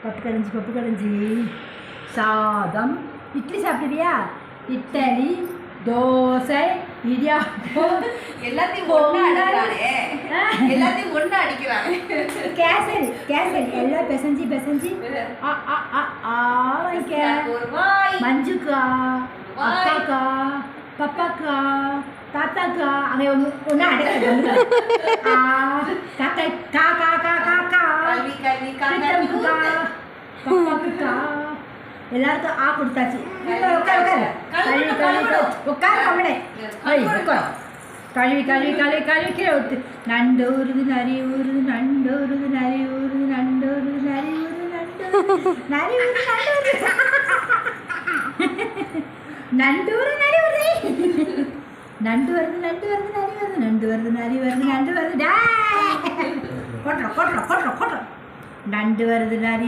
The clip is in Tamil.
பப்பு கடைஞ்சி சாதம். இட்லி சாப்பிடுறியா? இட்லி, தோசை, இடியாப்பம் எல்லாத்தையும் ஒண்ணா அடிக்கிறானே. கேசரி எல்லாம் பிசைஞ்சி மஞ்சுக்கா, அக்காக்கா, பப்பாக்கா, தாத்தாக்கா, அங்கே ஒன்றா அடைக்க பப்பாக்கா எல்லாருக்கும் கொடுத்தாச்சு. கழுவி கீழே விட்டு நண்டு ஊறுது நரி ஊறுது நண்டு ஊறுது நரி ஊறுது நண்டு ஊறுது நரி ஊறுது நரி ஊறுது நண்டு ஊறு நரி ஊறுது நண்டு வருது நரி வருது நண்டு வருது நரி வருது நண்டு வருது கொட்டுறோம் நண்டு வருது நரி